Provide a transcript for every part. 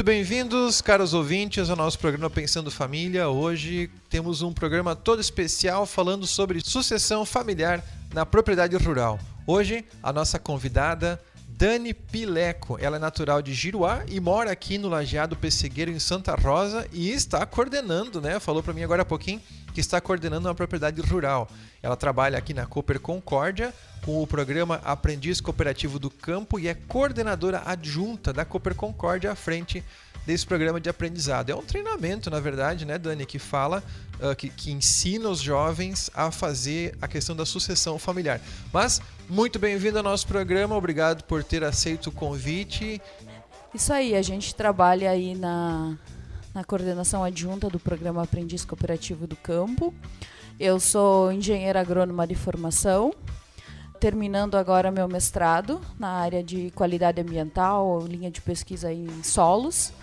bem-vindos, caros ouvintes, ao nosso programa Pensando Família. Hoje temos um programa todo especial falando sobre sucessão familiar na propriedade rural. Hoje, a nossa convidada, Dani Pileco. Ela é natural de Giruá e mora aqui no Lajeado Pessegueiro, em Santa Rosa, e está coordenando, Falou para mim agora há pouquinho que está coordenando uma propriedade rural. Ela trabalha aqui na Cooper Concórdia com o programa Aprendiz Cooperativo do Campo e é coordenadora adjunta da Cooper Concórdia à frente desse programa de aprendizado. É um treinamento, na verdade, Dani, que fala, que ensina os jovens a fazer a questão da sucessão familiar. Mas, muito bem-vindo ao nosso programa, obrigado por ter aceito o convite. Isso aí, a gente trabalha aí na coordenação adjunta do programa Aprendiz Cooperativo do Campo. Eu sou engenheira agrônoma de formação, terminando agora meu mestrado na área de qualidade ambiental, linha de pesquisa em solos.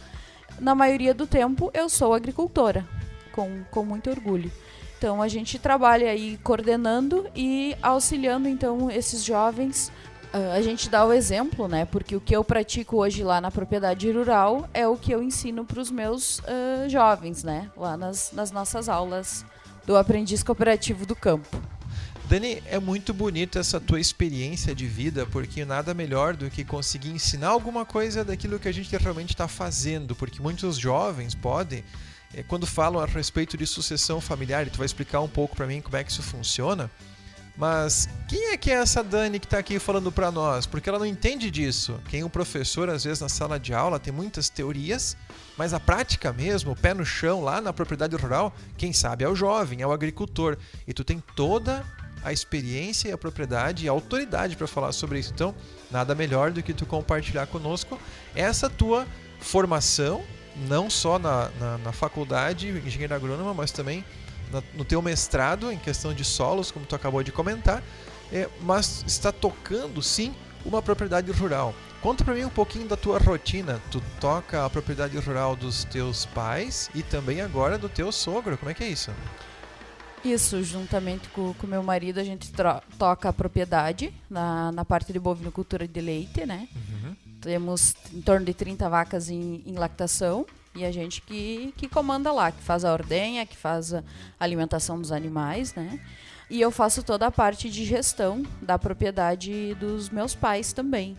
Na maioria do tempo eu sou agricultora, com muito orgulho. Então a gente trabalha aí coordenando e auxiliando então esses jovens. A gente dá o exemplo, porque o que eu pratico hoje lá na propriedade rural é o que eu ensino para os meus jovens, lá nas nossas aulas do Aprendiz Cooperativo do Campo. Dani, é muito bonita essa tua experiência de vida, porque nada melhor do que conseguir ensinar alguma coisa daquilo que a gente realmente está fazendo, porque muitos jovens podem, quando falam a respeito de sucessão familiar, e tu vai explicar um pouco para mim como é que isso funciona, mas quem é que é essa Dani que está aqui falando para nós? Porque ela não entende disso. Quem é um professor, às vezes, na sala de aula, tem muitas teorias, mas a prática mesmo, o pé no chão, lá na propriedade rural, quem sabe é o jovem, é o agricultor. E tu tem toda a experiência e a propriedade e a autoridade para falar sobre isso. Então, nada melhor do que tu compartilhar conosco essa tua formação, não só na faculdade, engenheiro agrônoma, mas também no teu mestrado em questão de solos, como tu acabou de comentar, mas está tocando, sim, uma propriedade rural. Conta para mim um pouquinho da tua rotina. Tu toca a propriedade rural dos teus pais e também agora do teu sogro. Como é que é isso? Isso, juntamente com o meu marido, a gente toca a propriedade na parte de bovinocultura de leite, Uhum. Temos em torno de 30 vacas em lactação. E a gente que comanda lá, que faz a ordenha, que faz a alimentação dos animais, E eu faço toda a parte de gestão da propriedade dos meus pais também,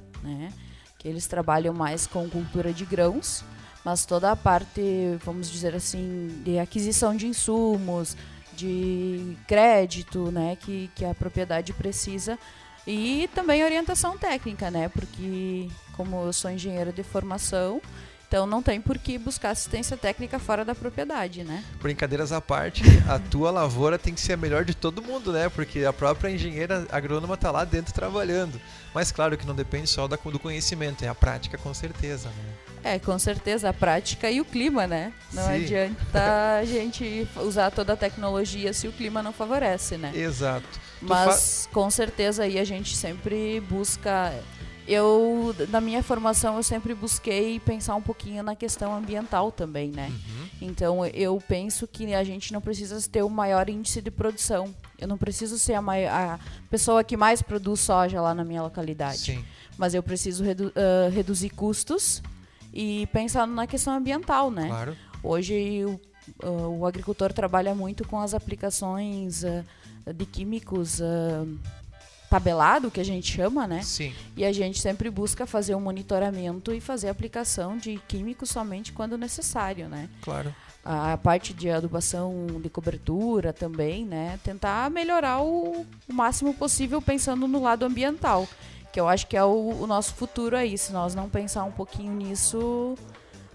Que eles trabalham mais com cultura de grãos, mas toda a parte, vamos dizer assim, de aquisição de insumos, de crédito, que a propriedade precisa. E também orientação técnica, Porque como eu sou engenheira de formação, então não tem por que buscar assistência técnica fora da propriedade, Brincadeiras à parte, a tua lavoura tem que ser a melhor de todo mundo, Porque a própria engenheira agrônoma está lá dentro trabalhando. Mas claro que não depende só do conhecimento, é a prática com certeza, Com certeza, a prática e o clima, Não Sim. adianta a gente usar toda a tecnologia se o clima não favorece, Exato. Mas com certeza aí a gente sempre busca... na minha formação, eu sempre busquei pensar um pouquinho na questão ambiental também, Uhum. Então, eu penso que a gente não precisa ter o maior índice de produção. Eu não preciso ser a pessoa que mais produz soja lá na minha localidade. Sim. Mas eu preciso reduzir custos e pensar na questão ambiental, Claro. Hoje, o agricultor trabalha muito com as aplicações de químicos... tabelado, que a gente chama, Sim. E a gente sempre busca fazer um monitoramento e fazer a aplicação de químicos somente quando necessário, Claro. A parte de adubação de cobertura também, Tentar melhorar o máximo possível pensando no lado ambiental, que eu acho que é o nosso futuro aí. Se nós não pensar um pouquinho nisso,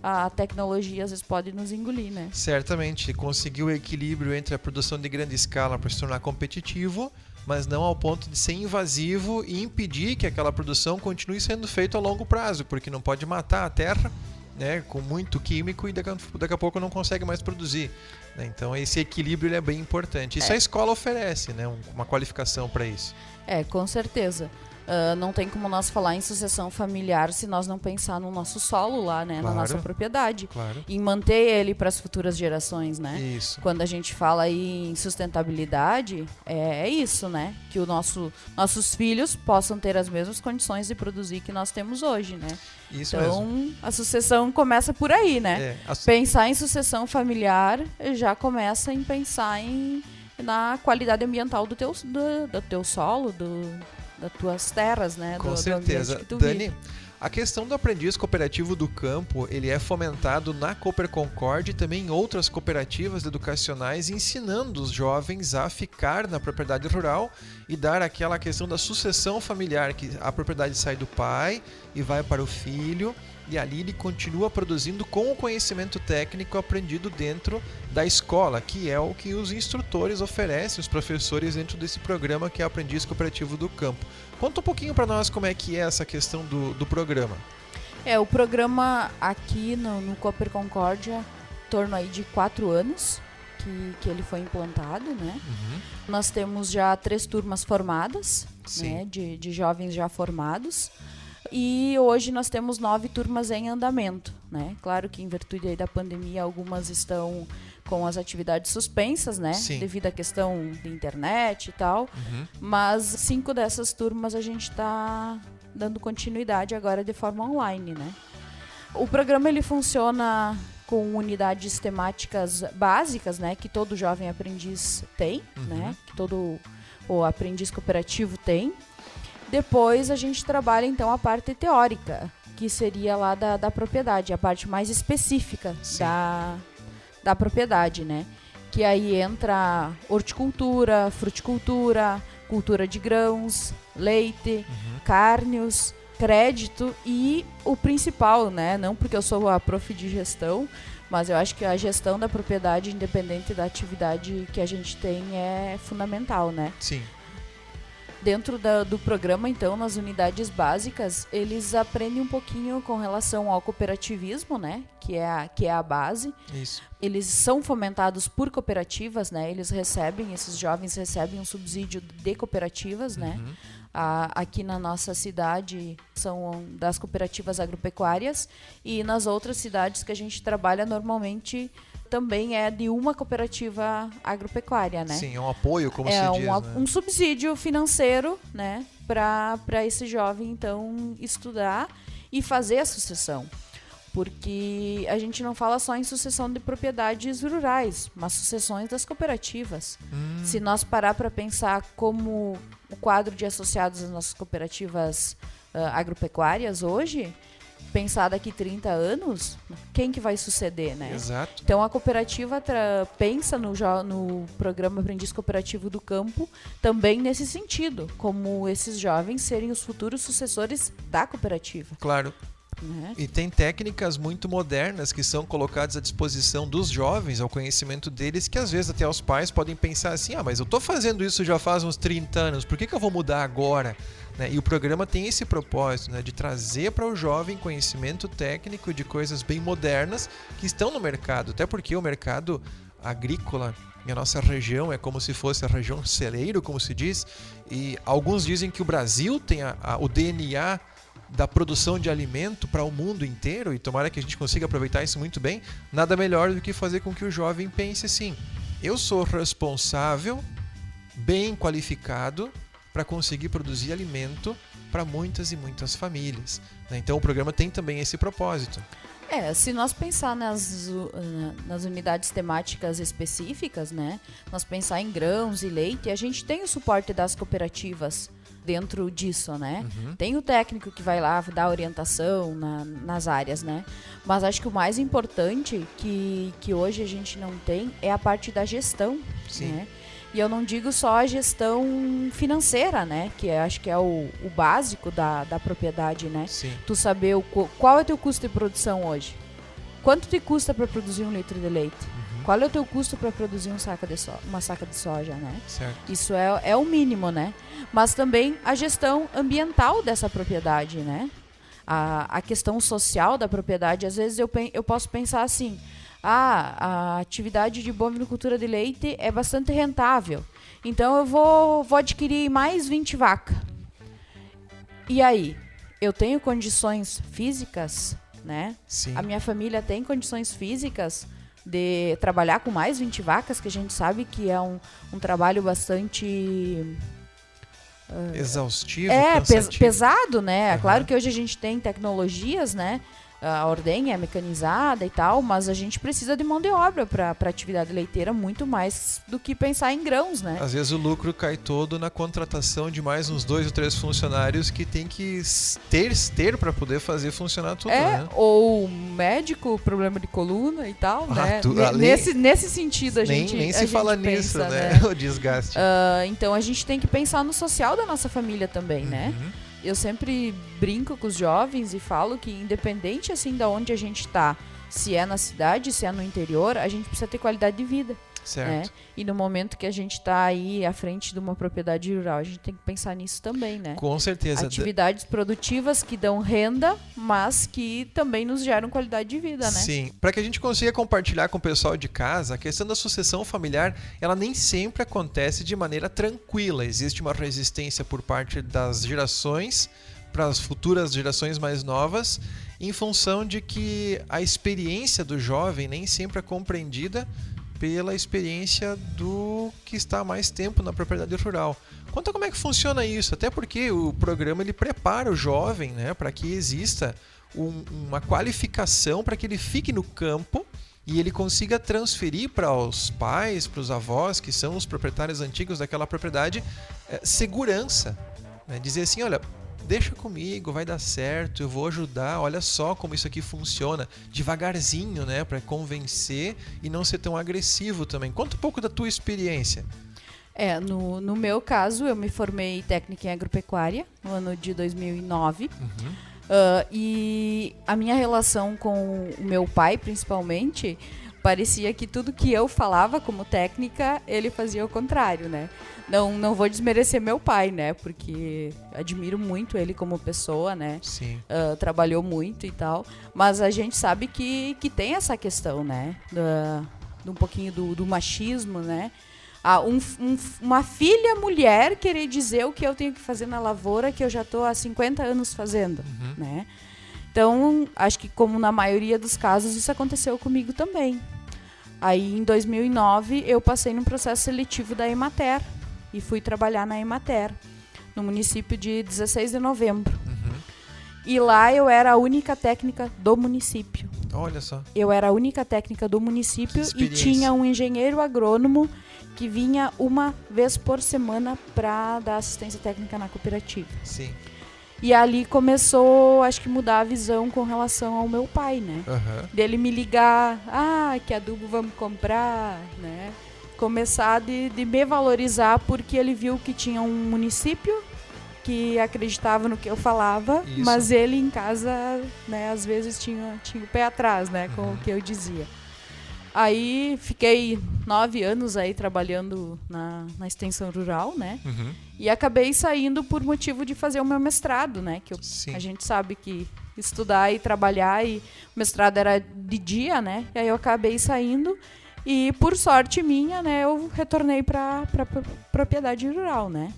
a tecnologia às vezes pode nos engolir, Certamente, conseguir o equilíbrio entre a produção de grande escala para se tornar competitivo, mas não ao ponto de ser invasivo e impedir que aquela produção continue sendo feita a longo prazo, porque não pode matar a terra, com muito químico e daqui a pouco não consegue mais produzir. né? Então esse equilíbrio ele é bem importante. Isso a escola oferece, né? Uma qualificação para isso. Com certeza. Não tem como nós falar em sucessão familiar se nós não pensar no nosso solo lá, né? Claro. Na nossa propriedade. Claro. Em manter ele para as futuras gerações, né? Isso. Quando a gente fala aí em sustentabilidade, é isso, né? Que nossos filhos possam ter as mesmas condições de produzir que nós temos hoje, né? Isso então, mesmo. a sucessão começa por aí, né? Pensar em sucessão familiar já começa em pensar na qualidade ambiental do teu solo, das tuas terras, né? Com certeza. Dani, a questão do aprendiz cooperativo do campo, ele é fomentado na Cooper Concord e também em outras cooperativas educacionais, ensinando os jovens a ficar na propriedade rural e dar aquela questão da sucessão familiar, que a propriedade sai do pai e vai para o filho, e ali ele continua produzindo com o conhecimento técnico aprendido dentro da escola, que é o que os instrutores oferecem, os professores dentro desse programa que é o Aprendiz Cooperativo do Campo. Conta um pouquinho para nós como é que é essa questão do programa. O programa aqui no Cooper Concórdia, em torno aí de 4 anos que ele foi implantado, né? Uhum. Nós temos já 3 turmas formadas, né? De jovens já formados. E hoje nós temos 9 turmas em andamento, né? Claro que em virtude aí da pandemia algumas estão com as atividades suspensas, né? Sim. Devido à questão de internet e tal. Uhum. Mas 5 dessas turmas a gente está dando continuidade agora de forma online, né? O programa ele funciona com unidades temáticas básicas, né? Que todo jovem aprendiz tem, né? Que todo o aprendiz cooperativo tem. Depois a gente trabalha então a parte teórica, que seria lá da propriedade, a parte mais específica da propriedade, né? Que aí entra horticultura, fruticultura, cultura de grãos, leite, cárneos, crédito e o principal, né? Não porque eu sou a prof de gestão, mas eu acho que a gestão da propriedade, independente da atividade que a gente tem, é fundamental, né? Sim. Dentro do programa, então, nas unidades básicas, eles aprendem um pouquinho com relação ao cooperativismo, né? Que é a base. Isso. Eles são fomentados por cooperativas, né? Esses jovens recebem um subsídio de cooperativas, né? Aqui na nossa cidade são das cooperativas agropecuárias e nas outras cidades que a gente trabalha normalmente também é de uma cooperativa agropecuária, né? Sim, é um apoio, como se diz, né? Um subsídio financeiro, né? Para esse jovem, então, estudar e fazer a sucessão. Porque a gente não fala só em sucessão de propriedades rurais, mas sucessões das cooperativas. Se nós parar para pensar como o quadro de associados das nossas cooperativas agropecuárias hoje, pensar daqui 30 anos, quem que vai suceder, né? Exato. Então a cooperativa pensa no programa Aprendiz Cooperativo do Campo também nesse sentido, como esses jovens serem os futuros sucessores da cooperativa. Claro. Né? E tem técnicas muito modernas que são colocadas à disposição dos jovens, ao conhecimento deles, que às vezes até os pais podem pensar assim, mas eu estou fazendo isso já faz uns 30 anos, por que eu vou mudar agora? Né? E o programa tem esse propósito, né, de trazer para o jovem conhecimento técnico de coisas bem modernas que estão no mercado, até porque o mercado agrícola em a nossa região é como se fosse a região celeiro, como se diz, e alguns dizem que o Brasil tem o DNA da produção de alimento para o mundo inteiro, e tomara que a gente consiga aproveitar isso muito bem. Nada melhor do que fazer com que o jovem pense assim, eu sou responsável, bem qualificado para conseguir produzir alimento para muitas e muitas famílias, né? Então o programa tem também esse propósito. Se nós pensar nas unidades temáticas específicas, né? Nós pensar em grãos e leite, a gente tem o suporte das cooperativas dentro disso, né? Tem o técnico que vai lá dar orientação nas áreas, né? Mas acho que o mais importante que hoje a gente não tem é a parte da gestão, né? E eu não digo só a gestão financeira, né? Que acho que é o básico da propriedade, né? Sim. Tu saber qual é o teu custo de produção hoje. Quanto te custa para produzir 1 litro de leite? Qual é o teu custo para produzir uma saca de soja, né? Certo. Isso é o mínimo, né? Mas também a gestão ambiental dessa propriedade, né? A questão social da propriedade, às vezes eu posso pensar assim, a atividade de bovinocultura de leite é bastante rentável, então eu vou adquirir mais 20 vacas. E aí, eu tenho condições físicas, né? Sim. A minha família tem condições físicas de trabalhar com mais 20 vacas, que a gente sabe que é um trabalho bastante... exaustivo, pesado, né? Uhum. Claro que hoje a gente tem tecnologias, né? A ordenha é mecanizada e tal, mas a gente precisa de mão de obra para atividade leiteira muito mais do que pensar em grãos, né? Às vezes o lucro cai todo na contratação de mais uns 2 ou 3 funcionários que tem que ter para poder fazer funcionar tudo, né? Ou médico, problema de coluna e tal, né? Nesse sentido a gente nem se fala nisso, pensa, né? O desgaste. Então a gente tem que pensar no social da nossa família também, né? Eu sempre brinco com os jovens e falo que independente assim de onde a gente tá, se é na cidade, se é no interior, a gente precisa ter qualidade de vida. Certo. Né? E no momento que a gente está aí à frente de uma propriedade rural, a gente tem que pensar nisso também, né? Com certeza. Atividades produtivas que dão renda, mas que também nos geram qualidade de vida, né? Sim. Para que a gente consiga compartilhar com o pessoal de casa, a questão da sucessão familiar, ela nem sempre acontece de maneira tranquila. Existe uma resistência por parte das gerações para as futuras gerações mais novas, em função de que a experiência do jovem nem sempre é compreendida pela experiência do que está há mais tempo na propriedade rural. Conta como é que funciona isso, até porque o programa ele prepara o jovem, né, para que exista uma qualificação para que ele fique no campo e ele consiga transferir para os pais, para os avós, que são os proprietários antigos daquela propriedade, segurança. Né? Dizer assim, olha, deixa comigo, vai dar certo, eu vou ajudar, olha só como isso aqui funciona, devagarzinho, né, para convencer e não ser tão agressivo também. Conta um pouco da tua experiência. No meu caso, eu me formei técnica em agropecuária no ano de 2009. E a minha relação com o meu pai, principalmente, parecia que tudo que eu falava como técnica, ele fazia o contrário, né? Não vou desmerecer meu pai, né? Porque admiro muito ele como pessoa, né? Sim. Trabalhou muito e tal. Mas a gente sabe que tem essa questão, né? Um pouquinho do machismo, né? Uma filha mulher querer dizer o que eu tenho que fazer na lavoura que eu já estou há 50 anos fazendo, né? Então, acho que como na maioria dos casos, isso aconteceu comigo também. Aí, em 2009, eu passei num processo seletivo da Emater e fui trabalhar na Emater, no município de 16 de novembro. E lá eu era a única técnica do município. Olha só. Eu era a única técnica do município e tinha um engenheiro agrônomo que vinha uma vez por semana para dar assistência técnica na cooperativa. Sim. E ali começou, acho que, mudar a visão com relação ao meu pai, né? Dele me ligar, que adubo vamos comprar, né? Começar de me valorizar porque ele viu que tinha um município que acreditava no que eu falava, mas ele em casa, né, às vezes tinha o pé atrás, né, com o que eu dizia. Aí fiquei 9 anos aí trabalhando na extensão rural, né? E acabei saindo por motivo de fazer o meu mestrado, né? Que a gente sabe que estudar e trabalhar, e o mestrado era de dia, né? E aí eu acabei saindo e, por sorte minha, né, eu retornei para propriedade rural, né?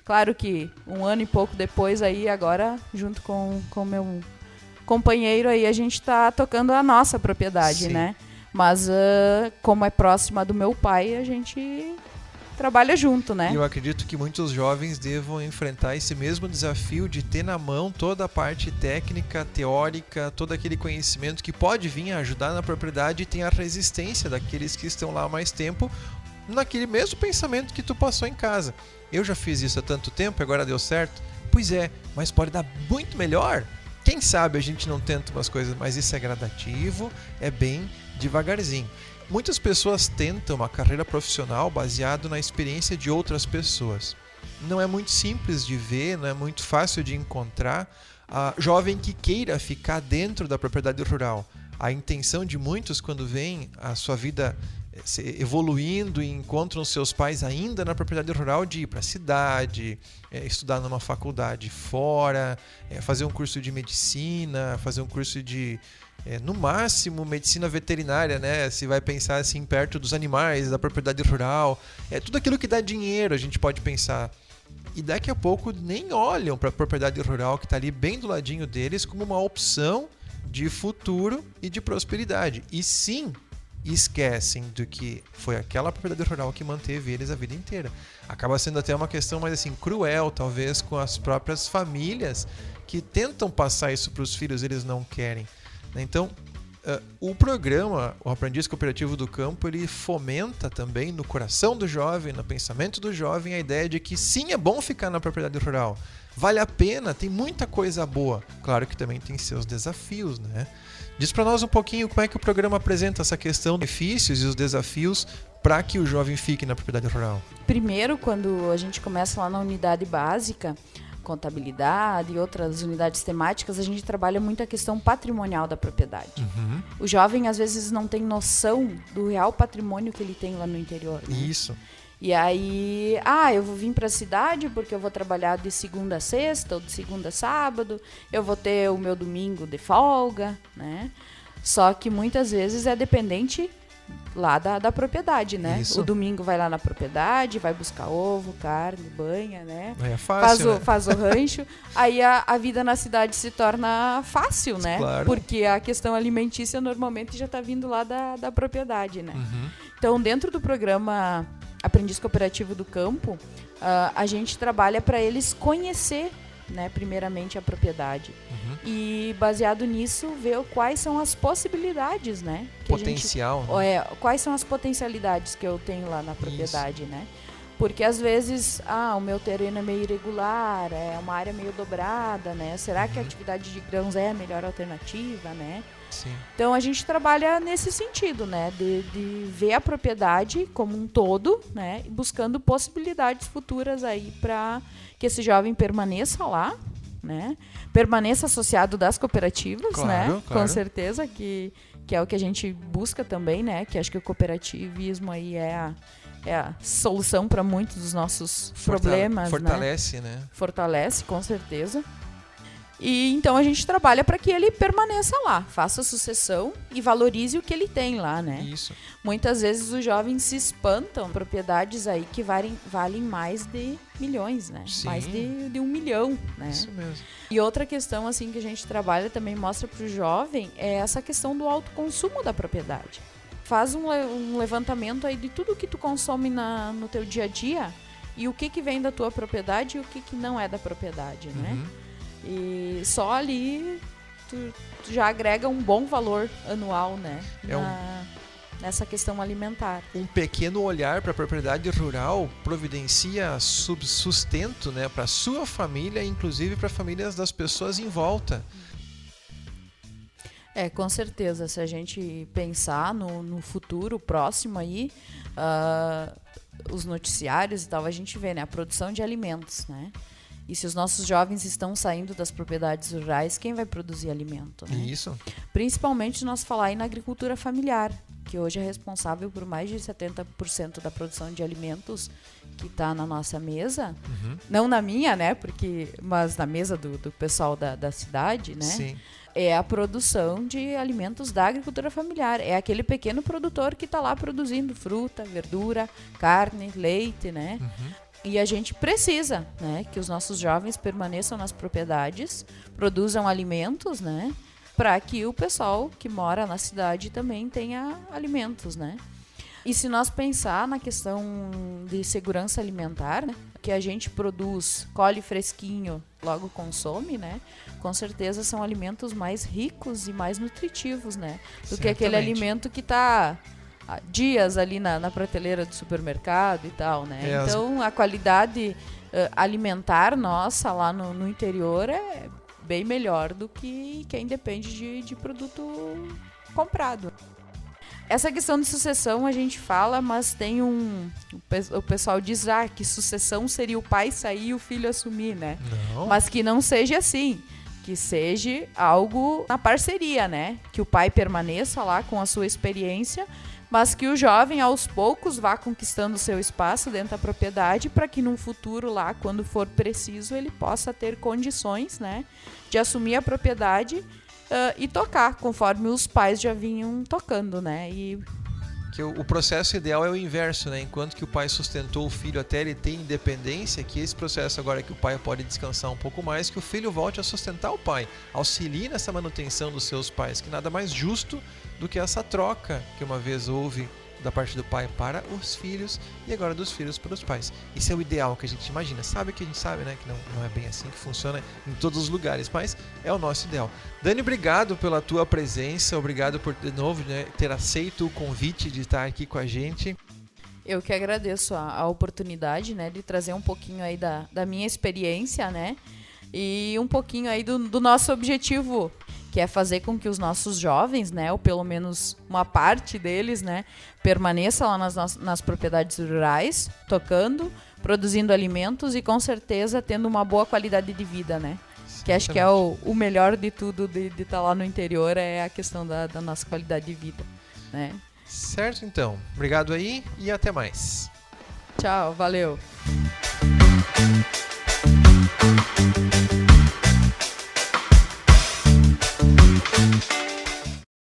Claro que 1 ano e pouco depois aí, agora, junto com o meu companheiro aí, a gente tá tocando a nossa propriedade, né? Mas como é próxima do meu pai, a gente trabalha junto, né? Eu acredito que muitos jovens devam enfrentar esse mesmo desafio de ter na mão toda a parte técnica, teórica, todo aquele conhecimento que pode vir a ajudar na propriedade e tem a resistência daqueles que estão lá há mais tempo naquele mesmo pensamento que tu passou em casa. Eu já fiz isso há tanto tempo e agora deu certo? Pois é, mas pode dar muito melhor. Quem sabe a gente não tenta umas coisas, mas isso é gradativo, é bem devagarzinho. Muitas pessoas tentam uma carreira profissional baseado na experiência de outras pessoas. Não é muito simples de ver, não é muito fácil de encontrar jovem que queira ficar dentro da propriedade rural. A intenção de muitos, quando vem a sua vida evoluindo e encontram seus pais ainda na propriedade rural, de ir para a cidade, estudar numa faculdade fora, fazer um curso de medicina, fazer um curso de no máximo medicina veterinária, né? Se vai pensar assim perto dos animais, da propriedade rural, tudo aquilo que dá dinheiro a gente pode pensar. E daqui a pouco nem olham para a propriedade rural que está ali bem do ladinho deles como uma opção de futuro e de prosperidade. E sim, esquecem do que foi aquela propriedade rural que manteve eles a vida inteira. Acaba sendo até uma questão mais assim cruel, talvez, com as próprias famílias que tentam passar isso para os filhos, eles não querem. Então, o programa, o Aprendiz Cooperativo do Campo, ele fomenta também no coração do jovem, no pensamento do jovem, a ideia de que sim, é bom ficar na propriedade rural. Vale a pena, tem muita coisa boa. Claro que também tem seus desafios, né? Diz para nós um pouquinho como é que o programa apresenta essa questão dos benefícios e os desafios para que o jovem fique na propriedade rural. Primeiro, quando a gente começa lá na unidade básica, contabilidade e outras unidades temáticas, a gente trabalha muito a questão patrimonial da propriedade. Uhum. O jovem, às vezes, não tem noção do real patrimônio que ele tem lá no interior. Né? Isso. E aí, eu vou vir para a cidade porque eu vou trabalhar de segunda a sexta ou de segunda a sábado, eu vou ter o meu domingo de folga, né? Só que muitas vezes é dependente lá da propriedade, né? Isso. O domingo vai lá na propriedade, vai buscar ovo, carne, banha, né? É fácil, faz o rancho. Aí a vida na cidade se torna fácil, né? Claro. Porque a questão alimentícia normalmente já está vindo lá da propriedade, né? Uhum. Então, dentro do programa Aprendiz Cooperativo do Campo, a gente trabalha para eles conhecer, né, primeiramente a propriedade. Uhum. E, baseado nisso, ver quais são as possibilidades, né? Potencial. Né? Quais são as potencialidades que eu tenho lá na propriedade, né? Porque, às vezes, o meu terreno é meio irregular, é uma área meio dobrada, né? Será que a atividade de grãos é a melhor alternativa, né? Sim. Então, a gente trabalha nesse sentido, né? De ver a propriedade como um todo, né? Buscando possibilidades futuras aí para que esse jovem permaneça lá, né? Permaneça associado das cooperativas, claro, né? Claro. Com certeza, que é o que a gente busca também, né? Que acho que o cooperativismo aí é a solução para muitos dos nossos problemas. Fortalece, né? Fortalece, com certeza. E então a gente trabalha para que ele permaneça lá, faça sucessão e valorize o que ele tem lá, né? Isso. Muitas vezes os jovens se espantam, propriedades aí que valem mais de milhões, né? Sim. Mais de 1 milhão, né? Isso mesmo. E outra questão assim que a gente trabalha também mostra para o jovem é essa questão do autoconsumo da propriedade. Faz um levantamento aí de tudo que tu consome no teu dia a dia e o que vem da tua propriedade e o que não é da propriedade, né? Uhum. E só ali tu já agrega um bom valor anual, né? Nessa questão alimentar. Um pequeno olhar para a propriedade rural providencia sustento, né, para a sua família, inclusive para famílias das pessoas em volta. Com certeza. Se a gente pensar no futuro próximo aí, os noticiários e tal, a gente vê, né, a produção de alimentos, né? E se os nossos jovens estão saindo das propriedades rurais, quem vai produzir alimento, né? Isso. Principalmente se nós falar aí na agricultura familiar, que hoje é responsável por mais de 70% da produção de alimentos que está na nossa mesa. Uhum. Não na minha, né? Mas na mesa do pessoal da cidade, né? Sim. É a produção de alimentos da agricultura familiar. É aquele pequeno produtor que está lá produzindo fruta, verdura, carne, leite, né? Uhum. E a gente precisa, né, que os nossos jovens permaneçam nas propriedades, produzam alimentos, né, para que o pessoal que mora na cidade também tenha alimentos, né. E se nós pensar na questão de segurança alimentar, né, que a gente produz, colhe fresquinho, logo consome, né, com certeza são alimentos mais ricos e mais nutritivos, né, do que aquele alimento que está dias ali na prateleira do supermercado e tal, né? Então, a qualidade alimentar nossa lá no interior é bem melhor do que quem depende de produto comprado. Essa questão de sucessão a gente fala, mas tem o pessoal diz que sucessão seria o pai sair e o filho assumir, né? Não. Mas que não seja assim. Que seja algo na parceria, né? Que o pai permaneça lá com a sua experiência, mas que o jovem, aos poucos, vá conquistando seu espaço dentro da propriedade para que, num futuro lá, quando for preciso, ele possa ter condições, né, de assumir a propriedade e tocar, conforme os pais já vinham tocando, né? E que o processo ideal é o inverso, né? Enquanto que o pai sustentou o filho até ele ter independência, que esse processo agora que o pai pode descansar um pouco mais, que o filho volte a sustentar o pai, auxilie nessa manutenção dos seus pais, que nada mais justo do que essa troca que uma vez houve da parte do pai para os filhos e agora dos filhos para os pais. Isso é o ideal que a gente imagina. Sabe que a gente sabe, né? Que não é bem assim que funciona em todos os lugares, mas é o nosso ideal. Dani, obrigado pela tua presença, obrigado por, de novo, né, ter aceito o convite de estar aqui com a gente. Eu que agradeço a oportunidade, né, de trazer um pouquinho aí da minha experiência, né, e um pouquinho aí do nosso objetivo, que é fazer com que os nossos jovens, né, ou pelo menos uma parte deles, né, permaneça lá nas propriedades rurais, tocando, produzindo alimentos e com certeza tendo uma boa qualidade de vida, né. Que acho que é o melhor de tudo de estar lá no interior, é a questão da nossa qualidade de vida, né. Certo, então. Obrigado aí e até mais. Tchau, valeu.